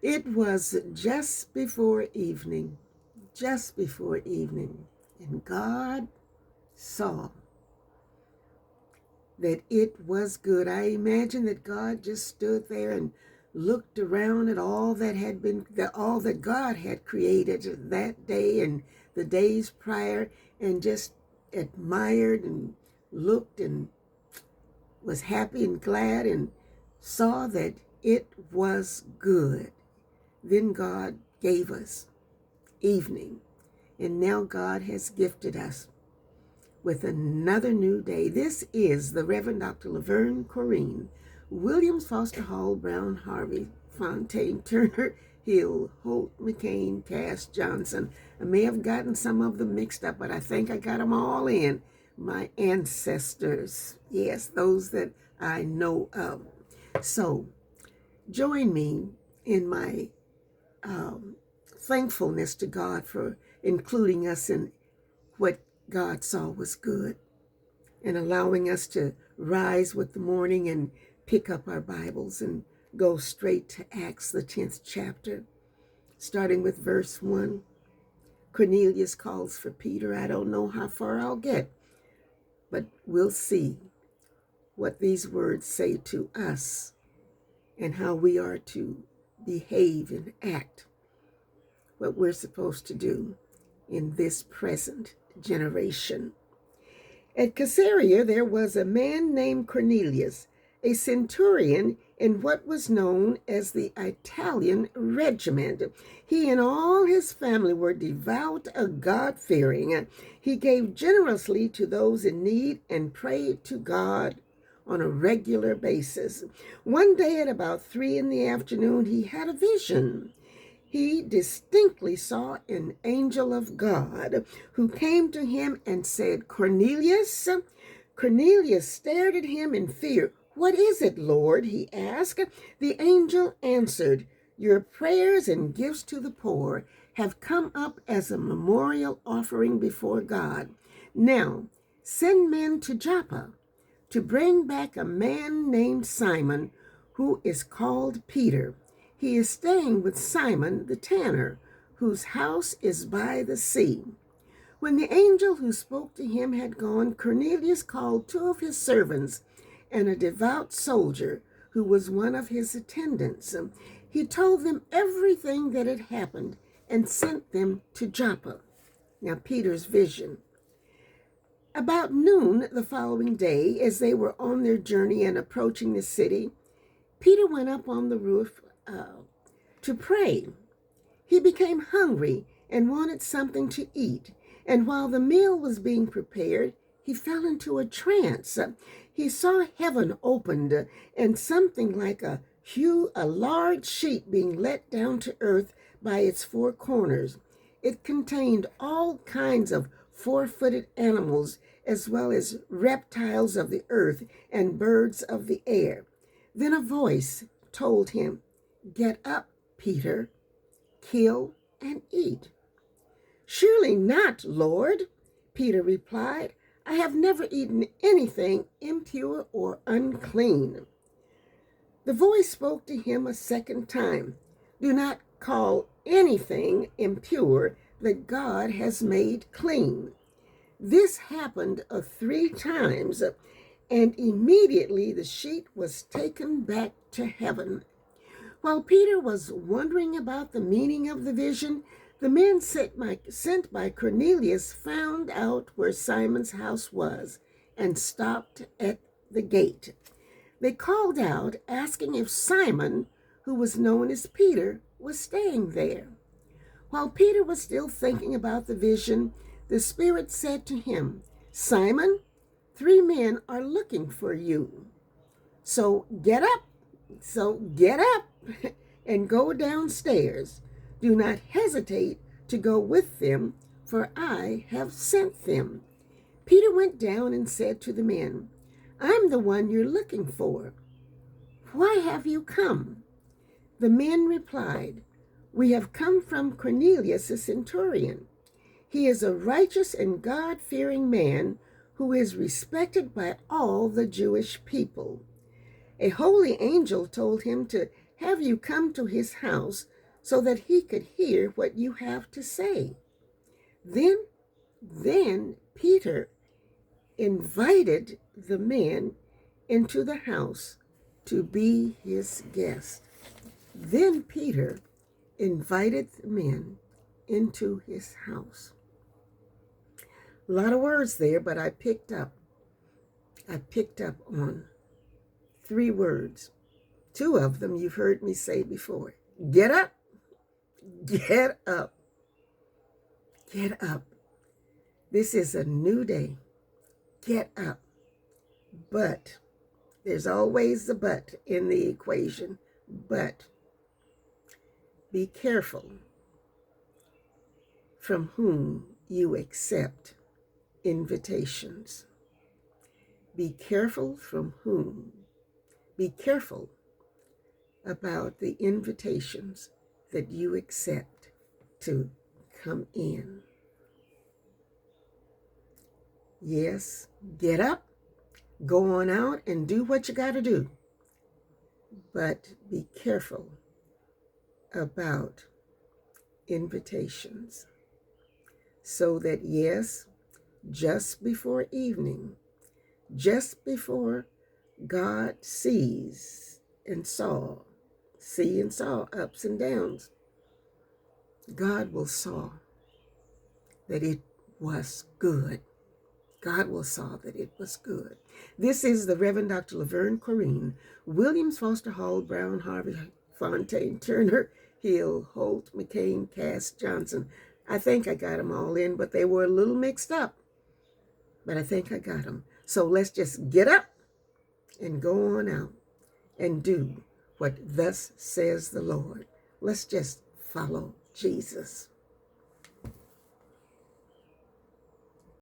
It was just before evening, and God saw that it was good. I imagine that God just stood there and looked around at all that God had created that day and the days prior, and just admired and looked and was happy and glad and saw that it was good. Then God gave us evening, and now God has gifted us with another new day. This is the Reverend Dr. Laverne Corrine, Williams Foster Hall, Brown Harvey, Fontaine, Turner, Hill, Holt, McCain, Cass, Johnson. I may have gotten some of them mixed up, but I think I got them all in. My ancestors, yes, those that I know of. So join me in my thankfulness to God for including us in what God saw was good, and allowing us to rise with the morning and pick up our Bibles and go straight to Acts, the 10th chapter, starting with verse 1. Cornelius calls for Peter. I don't know how far I'll get, but we'll see what these words say to us and how we are to behave and act, what we're supposed to do in this present generation. At Caesarea there was a man named Cornelius, a centurion in what was known as the Italian regiment. He and all his family were devout, God-fearing. He gave generously to those in need and prayed to God on a regular basis. One day at about 3 in the afternoon, he had a vision. He distinctly saw an angel of God who came to him and said, Cornelius. Cornelius stared at him in fear. What is it, Lord? He asked. The angel answered, your prayers and gifts to the poor have come up as a memorial offering before God. Now, send men to Joppa to bring back a man named Simon, who is called Peter. He is staying with Simon the tanner, whose house is by the sea. When the angel who spoke to him had gone, Cornelius called 2 of his servants and a devout soldier who was one of his attendants. He told them everything that had happened and sent them to Joppa. Now, Peter's vision. About noon the following day, as they were on their journey and approaching the city, Peter went up on the roof to pray. He became hungry and wanted something to eat. And while the meal was being prepared, he fell into a trance. He saw heaven opened and something like a large sheet being let down to earth by its 4 corners. It contained all kinds of 4-footed animals, as well as reptiles of the earth and birds of the air. Then a voice told him, get up, Peter, kill and eat. Surely not, Lord, Peter replied. I have never eaten anything impure or unclean. The voice spoke to him a second time. Do not call anything impure that God has made clean. This happened 3 times, and immediately the sheet was taken back to heaven. While Peter was wondering about the meaning of the vision, the men sent by Cornelius found out where Simon's house was and stopped at the gate. They called out, asking if Simon, who was known as Peter, was staying there. While Peter was still thinking about the vision, the Spirit said to him, Simon, 3 men are looking for you. So get up and go downstairs. Do not hesitate to go with them, for I have sent them. Peter went down and said to the men, I'm the one you're looking for. Why have you come? The men replied, we have come from Cornelius, the centurion. He is a righteous and God-fearing man who is respected by all the Jewish people. A holy angel told him to have you come to his house so that he could hear what you have to say? Then Peter invited the men into the house to be his guest. Then Peter invited the men into his house. A lot of words there, but I picked up on 3 words. 2 of them you've heard me say before. Get up. Get up. Get up. This is a new day. Get up. But there's always the but in the equation. But be careful from whom you accept invitations. Be careful from whom. Be careful about the invitations that you accept to come in. Yes, get up, go on out and do what you got to do. But be careful about invitations so that, yes, just before evening, just before God sees and saw ups and downs, God will saw that it was good. God will saw that it was good. This is the Reverend Dr. Laverne Corrine, Williams, Foster Hall, Brown, Harvey, Fontaine, Turner, Hill, Holt, McCain, Cass, Johnson. I think I got them all in, but they were a little mixed up. But I think I got them. So let's just get up and go on out and do what thus says the Lord. Let's just follow Jesus.